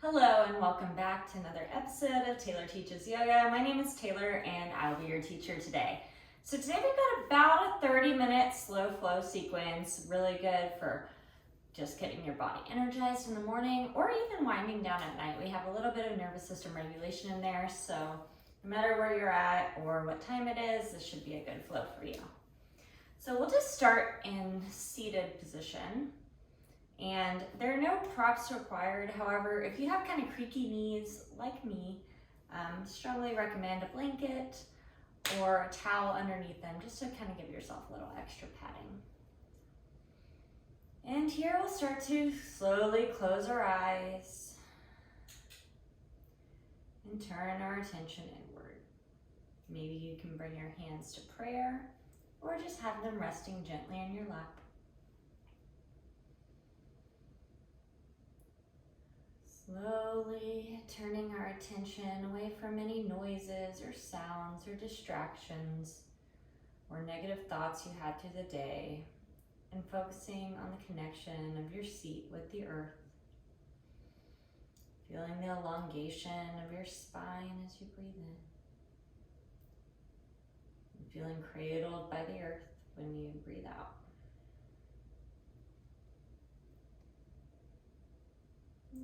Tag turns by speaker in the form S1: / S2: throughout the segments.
S1: Hello and welcome back to another episode of Taylor Teaches Yoga. My name is Taylor and I'll be your teacher today. So today we've got about a 30-minute slow flow sequence, really good for just getting your body energized in the morning or even winding down at night. We have a little bit of nervous system regulation in there, so no matter where you're at or what time it is, this should be a good flow for you. So we'll just start in seated position. And there are no props required. However, if you have kind of creaky knees like me, strongly recommend a blanket or a towel underneath them just to kind of give yourself a little extra padding. And here we'll start to slowly close our eyes and turn our attention inward. Maybe you can bring your hands to prayer or just have them resting gently on your lap. Slowly turning our attention away from any noises or sounds or distractions or negative thoughts you had through the day, and focusing on the connection of your seat with the earth. Feeling the elongation of your spine as you breathe in. And feeling cradled by the earth when you breathe out.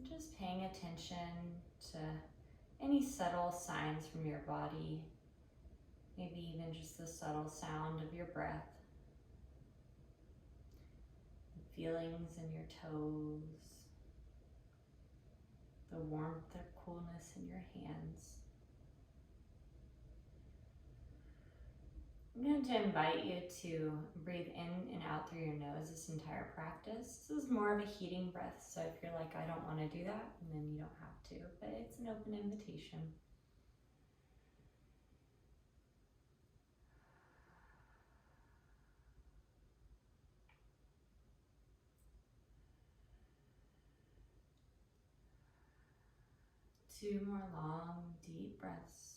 S1: Just paying attention to any subtle signs from your body, maybe even just the subtle sound of your breath, the feelings in your toes, the warmth or coolness in your hands. I'm going to invite you to breathe in and out through your nose this entire practice. This is more of a heating breath, so if you're like, I don't want to do that, then you don't have to, but it's an open invitation. Two more long, deep breaths.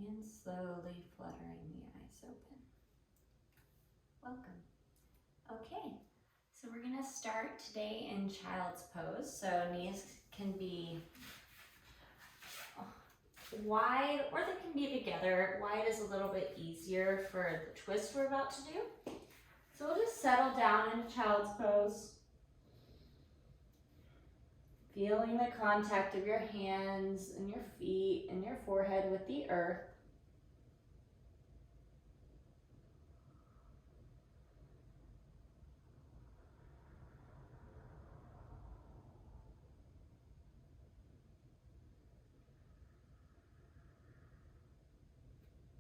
S1: And slowly fluttering the eyes open. Welcome. Okay, so we're going to start today in child's pose. So knees can be wide or they can be together. Wide is a little bit easier for the twist we're about to do. So we'll just settle down into child's pose. Feeling the contact of your hands and your feet and your forehead with the earth.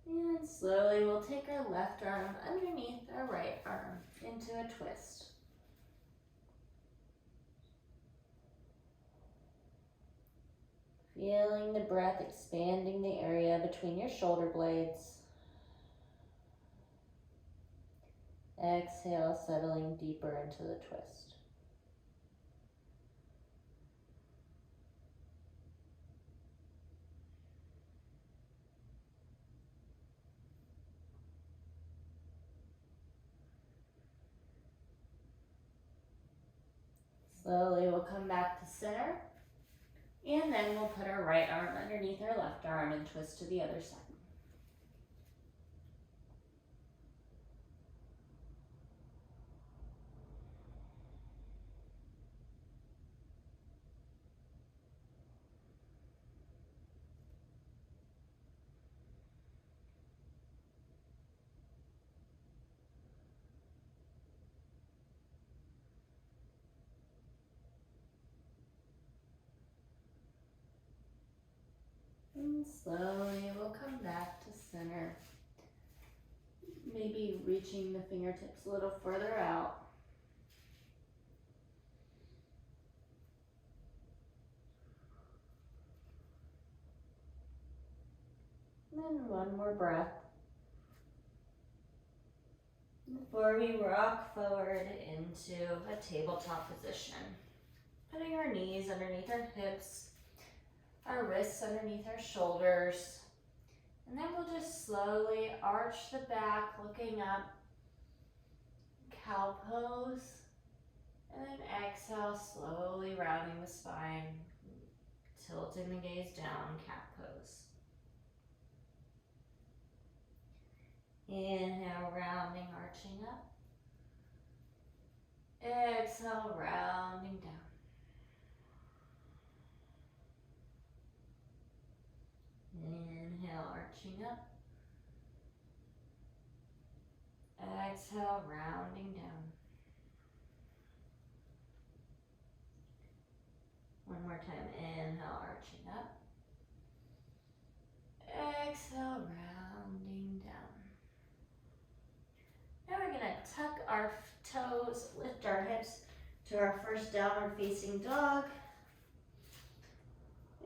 S1: And slowly we'll take our left arm underneath our right arm into a twist. Feeling the breath expanding the area between your shoulder blades. Exhale, settling deeper into the twist. Slowly we'll come back to center, and then we'll put our right arm underneath our left arm and twist to the other side. And slowly we'll come back to center. Maybe reaching the fingertips a little further out. And then one more breath before we rock forward into a tabletop position. Putting our knees underneath our hips, our wrists underneath our shoulders. And then we'll just slowly arch the back, looking up, cow pose. And then exhale, slowly rounding the spine, tilting the gaze down, cat pose. Inhale, rounding, arching up. Exhale, rounding down. Inhale, arching up. Exhale, rounding down. One more time. Inhale, arching up. Exhale, rounding down. Now we're going to tuck our toes, lift our hips to our first downward facing dog.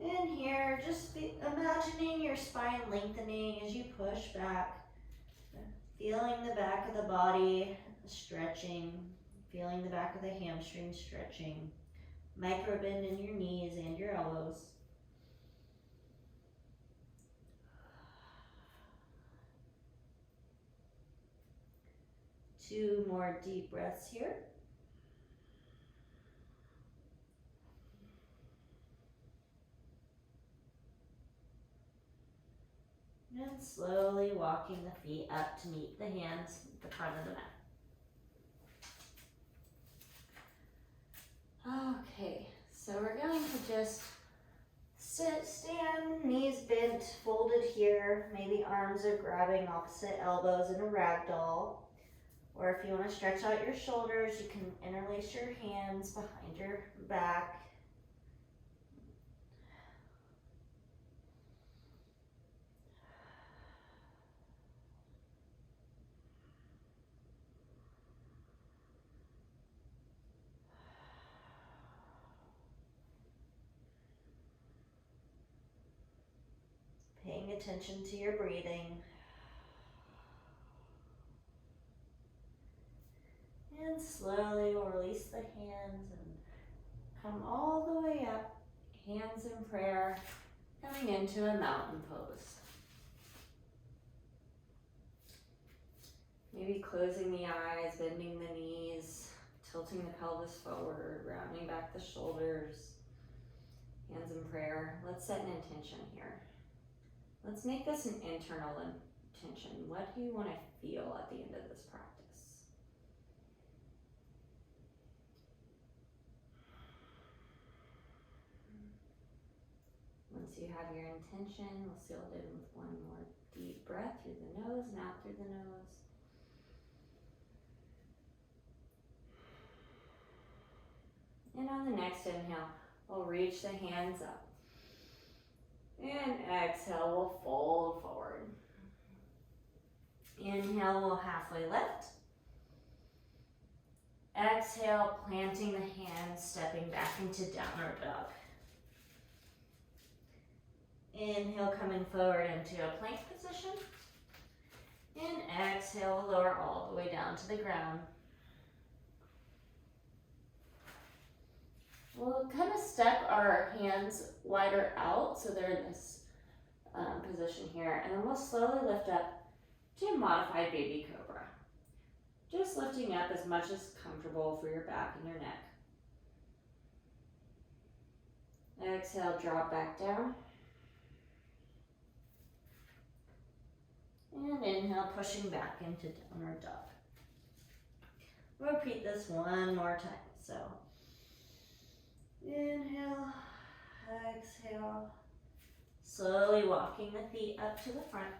S1: In here, just imagining your spine lengthening as you push back, feeling the back of the body stretching, feeling the back of the hamstring stretching, micro bend in your knees and your elbows. Two more deep breaths here. And slowly walking the feet up to meet the hands at the front of the mat. Okay, so we're going to just sit, stand, knees bent, folded here. Maybe arms are grabbing opposite elbows in a ragdoll. Or if you want to stretch out your shoulders, you can interlace your hands behind your back. Paying attention to your breathing. And slowly we'll release the hands and come all the way up, hands in prayer, coming into a mountain pose. Maybe closing the eyes, bending the knees, tilting the pelvis forward, rounding back the shoulders, hands in prayer. Let's set an intention here. Let's make this an internal intention. What do you want to feel at the end of this practice? Once you have your intention, we'll seal it in with one more deep breath through the nose and out through the nose. And on the next inhale, we'll reach the hands up. And exhale, we'll fold forward. Inhale, we'll halfway lift. Exhale, planting the hands, stepping back into downward dog. Inhale, coming forward into a plank position. And exhale, lower all the way down to the ground. We'll kind of step our hands wider out so they're in this position here. And then we'll slowly lift up to modified baby cobra. Just lifting up as much as comfortable for your back and your neck. Exhale, drop back down. And inhale, pushing back into downward dog. We'll repeat this one more time. So inhale, exhale, slowly walking the feet up to the front.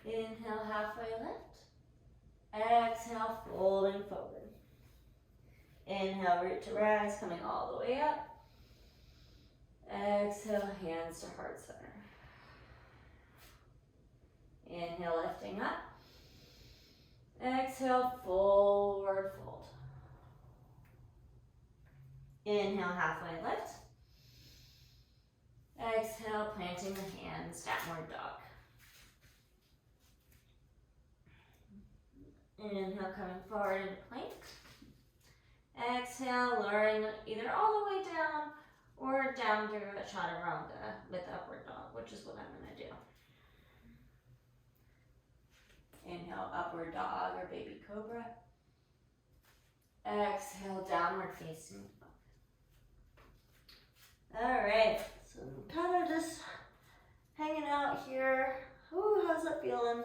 S1: Inhale, halfway lift. Exhale, folding forward. Inhale, root to rise, coming all the way up. Exhale, hands to heart center. Inhale, lifting up. Exhale, forward fold. Inhale, halfway lift. Exhale, planting the hands, downward dog. Inhale, coming forward into plank. Exhale, lowering either all the way down or down through a chaturanga with upward dog, which is what I'm gonna do. Inhale, upward dog or baby cobra. Exhale, downward facing dog. All right, so I'm kind of just hanging out here. Ooh, how's that feeling?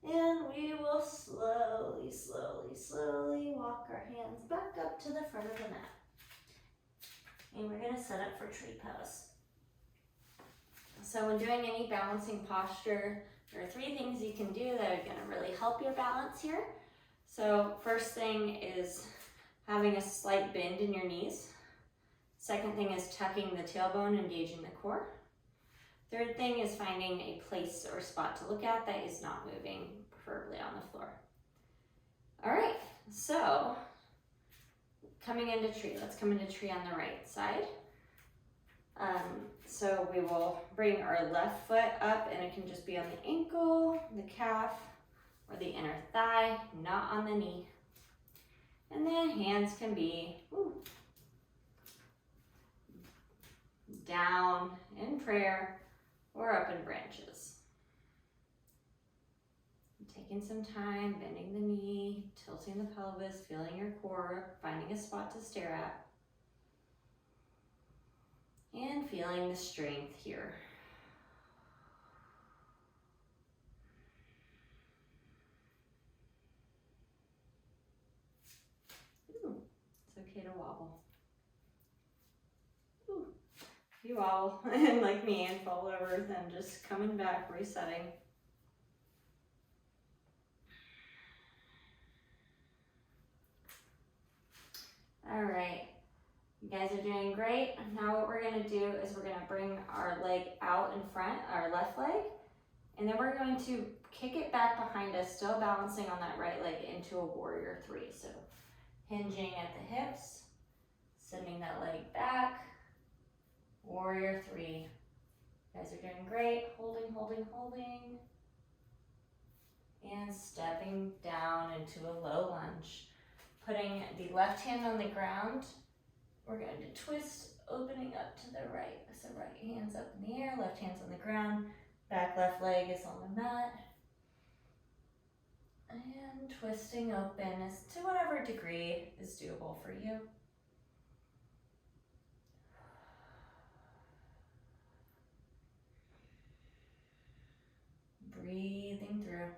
S1: And we will slowly, slowly, slowly walk our hands back up to the front of the mat. And we're gonna set up for tree pose. So when doing any balancing posture, there are 3 things you can do that are gonna really help your balance here. So first thing is having a slight bend in your knees. Second thing is tucking the tailbone, engaging the core. Third thing is finding a place or spot to look at that is not moving, preferably on the floor. All right, so coming into tree, let's come into tree on the right side. So we will bring our left foot up, and it can just be on the ankle, the calf, or the inner thigh, not on the knee. And then hands can be down in prayer or up in branches. Taking some time, bending the knee, tilting the pelvis, feeling your core, finding a spot to stare at. And feeling the strength here. Ooh, it's okay to wobble. Ooh, if you wobble and like me and fall over, then just coming back, resetting. All right. You guys are doing great. Now what we're gonna do is we're gonna bring our leg out in front, our left leg, and then we're going to kick it back behind us, still balancing on that right leg into a warrior 3. So hinging at the hips, sending that leg back, warrior 3. You guys are doing great. Holding, holding, holding. And stepping down into a low lunge. Putting the left hand on the ground. We're going to twist, opening up to the right. So right hand's up in the air, left hand's on the ground, back left leg is on the mat. And twisting open as to whatever degree is doable for you. Breathing through.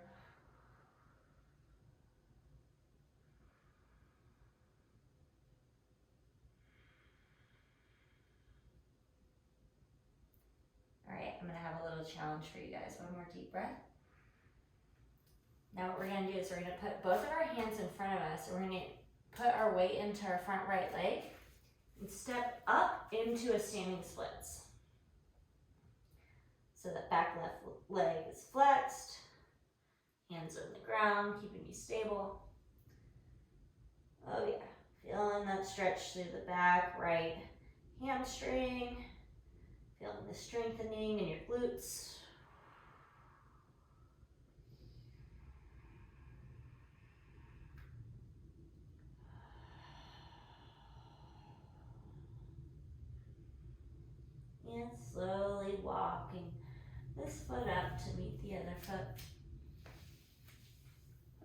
S1: I'm gonna have a little challenge for you guys. One more deep breath. Now what we're gonna do is we're gonna put both of our hands in front of us, and we're gonna put our weight into our front right leg and step up into a standing splits. So that back left leg is flexed, hands on the ground, keeping you stable. Oh yeah, feeling that stretch through the back right hamstring. Feeling the strengthening in your glutes. And slowly walking this foot up to meet the other foot.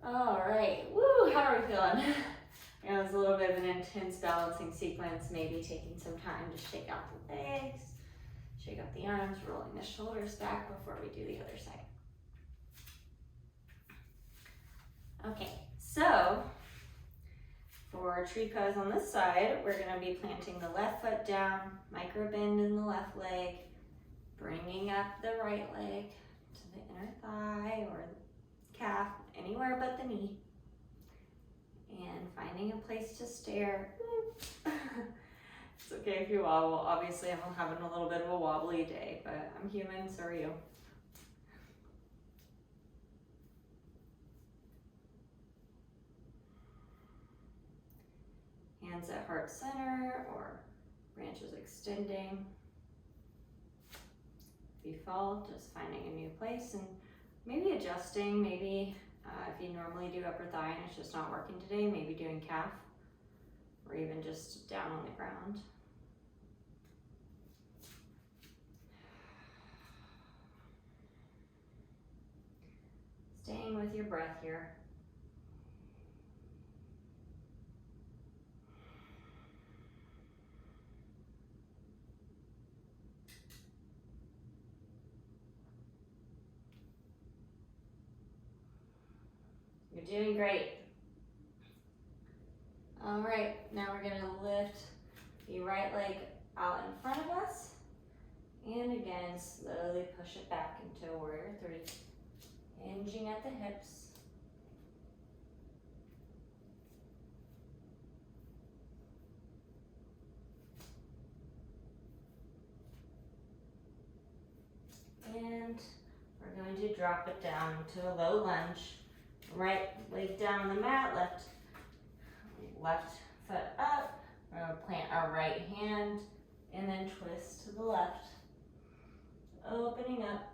S1: All right, woo, how are we feeling? It was a little bit of an intense balancing sequence, maybe taking some time to shake out the legs. Shake up the arms, rolling the shoulders back before we do the other side. Okay, so for tree pose on this side, we're gonna be planting the left foot down, micro bend in the left leg, bringing up the right leg to the inner thigh or calf, anywhere but the knee. And finding a place to stare. It's okay if you wobble. Obviously, I'm having a little bit of a wobbly day, but I'm human, so are you. Hands at heart center or branches extending. If you fall, just finding a new place and maybe adjusting. Maybe if you normally do upper thigh and it's just not working today, maybe doing calf or even just down on the ground. with your breath here. You're doing great. All right, now we're gonna lift the right leg out in front of us. And again, slowly push it back into warrior three. Hinging at the hips. And we're going to drop it down to a low lunge. Right leg down on the mat, left foot up. We're going to plant our right hand and then twist to the left. Opening up.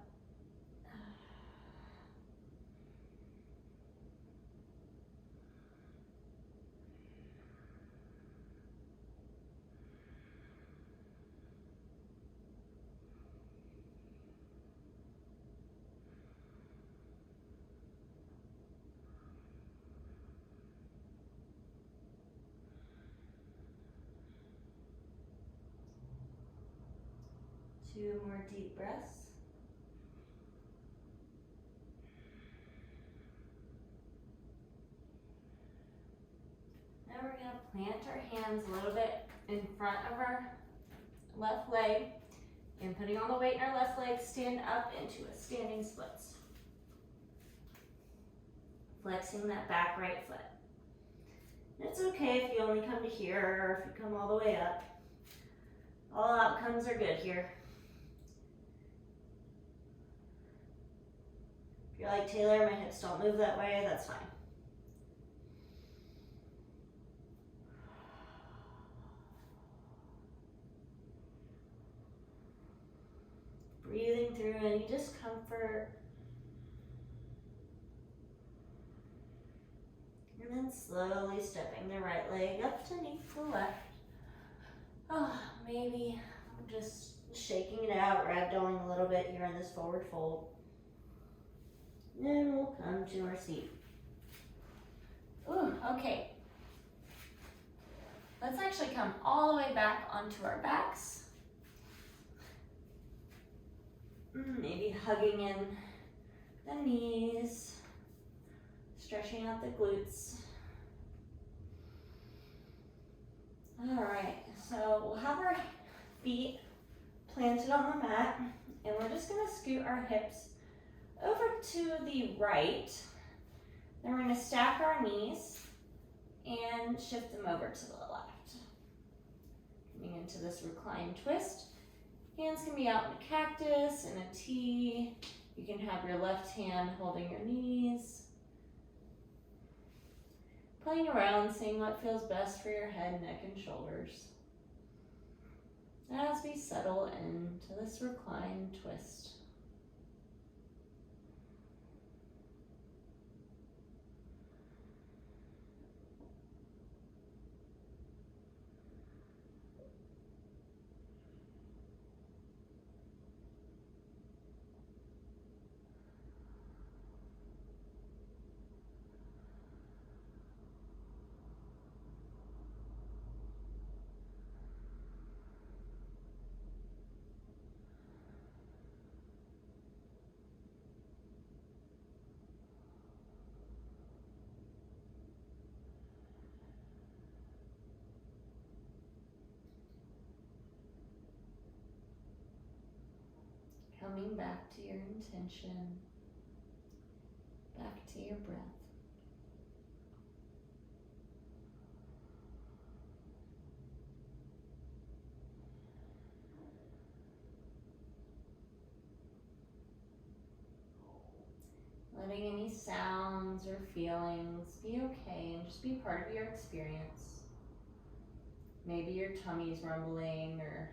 S1: 2 more deep breaths. Now we're going to plant our hands a little bit in front of our left leg, and putting all the weight in our left leg, stand up into a standing splits. Flexing that back right foot. And it's okay if you only come to here or if you come all the way up. All outcomes are good here. If you're like, Taylor, my hips don't move that way, that's fine. Breathing through any discomfort. And then slowly stepping the right leg up to meet the left. Oh, maybe I'm just shaking it out, ragdolling a little bit here in this forward fold. Then we'll come to our seat. Ooh, okay. Let's actually come all the way back onto our backs. Maybe hugging in the knees, stretching out the glutes. All right, so we'll have our feet planted on the mat, and we're just gonna scoot our hips over to the right. Then we're gonna stack our knees and shift them over to the left. Coming into this reclined twist. Hands can be out in a cactus, in a T. You can have your left hand holding your knees. Playing around, seeing what feels best for your head, neck, and shoulders. As we settle into this reclined twist. Coming back to your intention, back to your breath. Letting any sounds or feelings be okay and just be part of your experience. Maybe your tummy's rumbling, or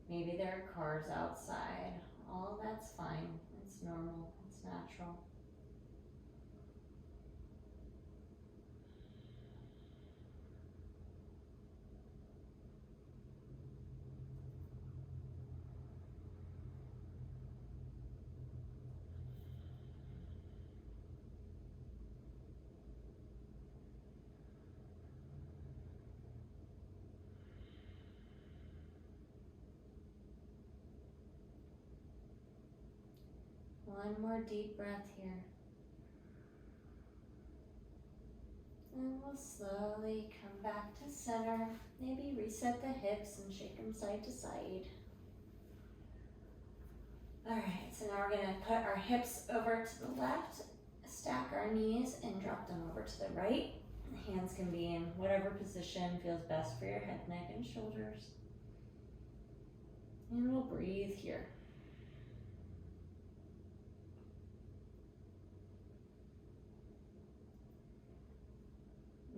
S1: maybe there are cars outside. All that's fine. It's normal. It's natural. One more deep breath here. And we'll slowly come back to center. Maybe reset the hips and shake them side to side. All right, so now we're gonna put our hips over to the left, stack our knees and drop them over to the right. The hands can be in whatever position feels best for your head, neck, and shoulders. And we'll breathe here.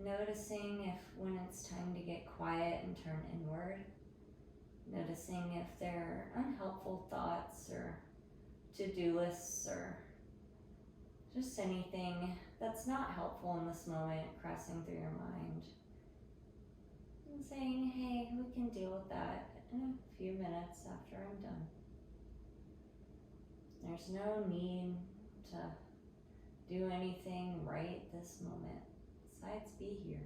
S1: Noticing if when it's time to get quiet and turn inward. Noticing if there are unhelpful thoughts or to-do lists or just anything that's not helpful in this moment crossing through your mind. And saying, hey, we can deal with that in a few minutes after I'm done. There's no need to do anything right this moment, besides be here.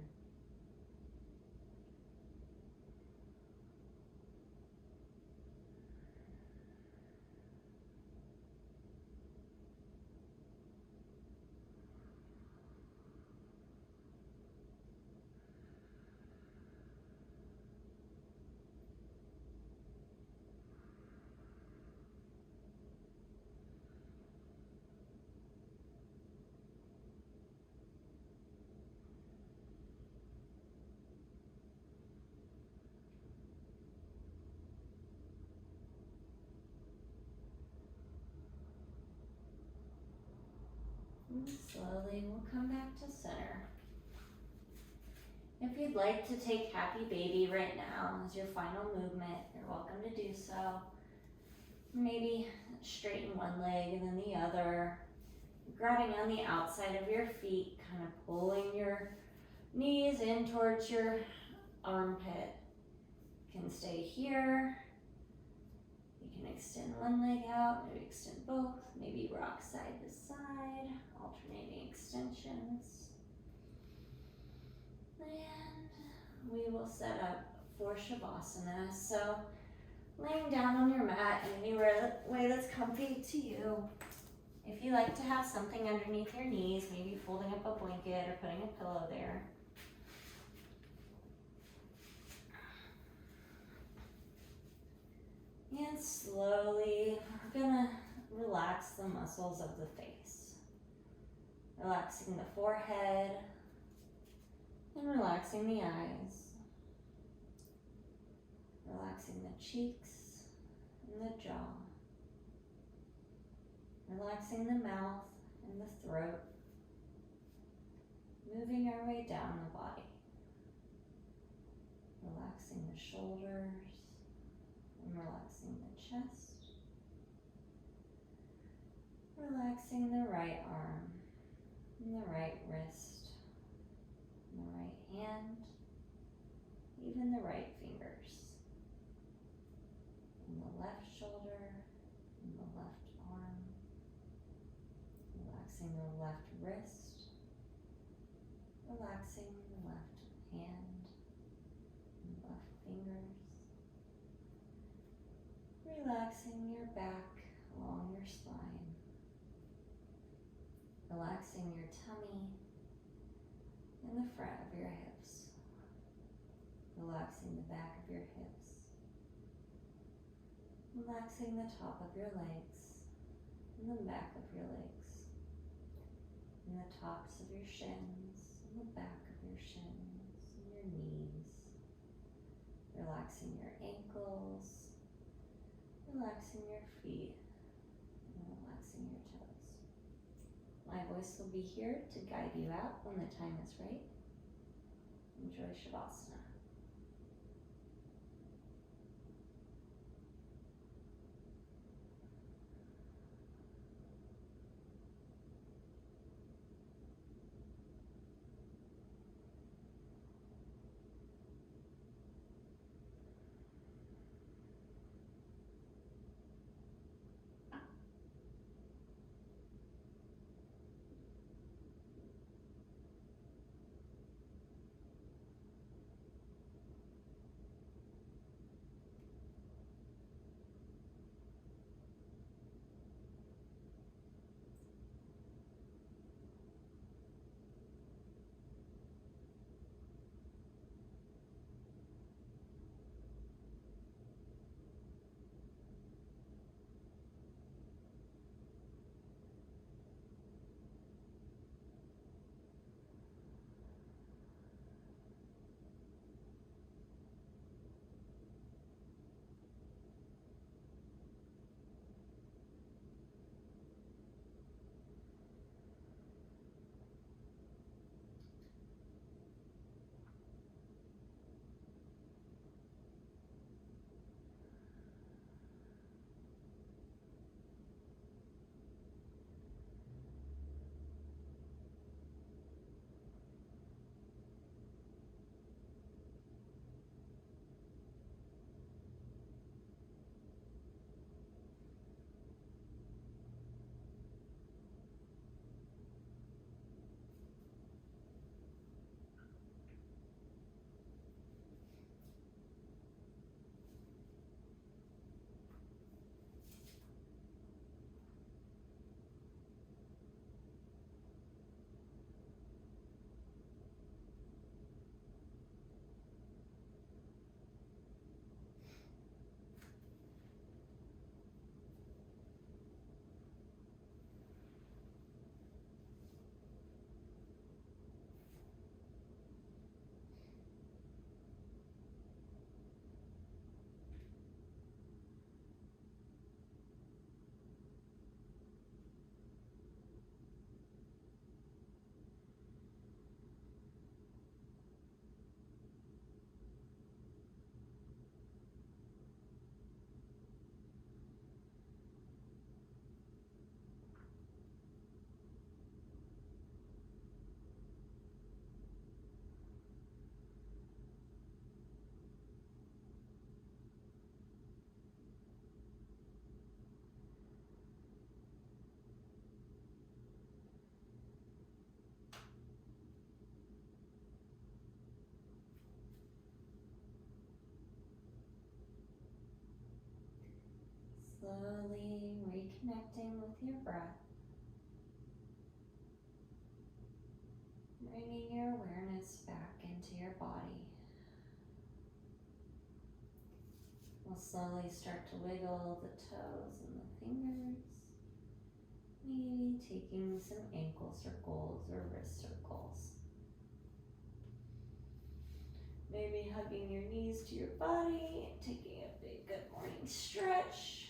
S1: And slowly we'll come back to center. If you'd like to take happy baby right now as your final movement, you're welcome to do so. Maybe straighten one leg and then the other. Grabbing on the outside of your feet, kind of pulling your knees in towards your armpit. You can stay here. You can extend one leg out, maybe extend both, maybe rock side to side, alternating extensions. And we will set up for Shavasana. So laying down on your mat in any way that's comfy to you. If you like to have something underneath your knees, maybe folding up a blanket or putting a pillow there. And slowly, we're gonna relax the muscles of the face. Relaxing the forehead and relaxing the eyes. Relaxing the cheeks and the jaw. Relaxing the mouth and the throat. Moving our way down the body. Relaxing the shoulders and relaxing the chest. Relaxing the right arm and the right wrist and the right hand, even the right fingers. And the left shoulder and the left arm. Relaxing the left wrist, relaxing the left hand and left fingers, relaxing your back along your spine, relaxing your tummy and the front of your hips, relaxing the back of your hips, relaxing the top of your legs and the back of your legs, and the tops of your shins, and the back of your shins, and your knees. Relaxing your ankles, relaxing your feet, and relaxing your toes. My voice will be here to guide you out when the time is right. Enjoy Shavasana. Slowly reconnecting with your breath. Bringing your awareness back into your body. We'll slowly start to wiggle the toes and the fingers. Maybe taking some ankle circles or wrist circles. Maybe hugging your knees to your body, taking a big good morning stretch.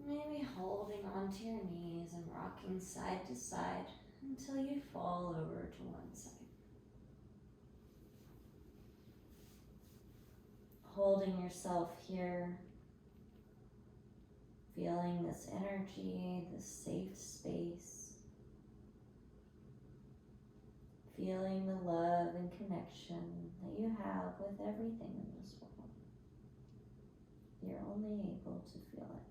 S1: Maybe holding onto your knees and rocking side to side until you fall over to one side. Holding yourself here, feeling this energy, this safe space, feeling the love and connection that you have with everything in this world. You're only able to feel it.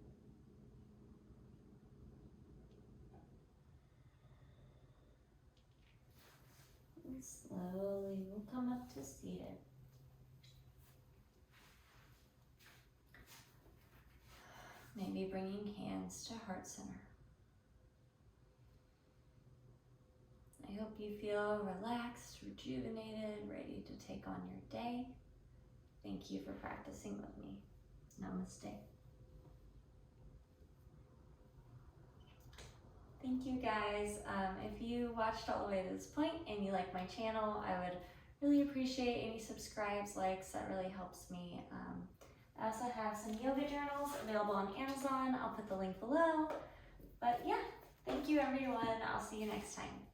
S1: And slowly we'll come up to seated. Maybe bringing hands to heart center. I hope you feel relaxed, rejuvenated, ready to take on your day. Thank you for practicing with me. Namaste. Thank you guys. If you watched all the way to this point and you like my channel, I would really appreciate any subscribes, likes. That really helps me. I also have some yoga journals available on Amazon. I'll put the link below. But yeah, thank you everyone. I'll see you next time.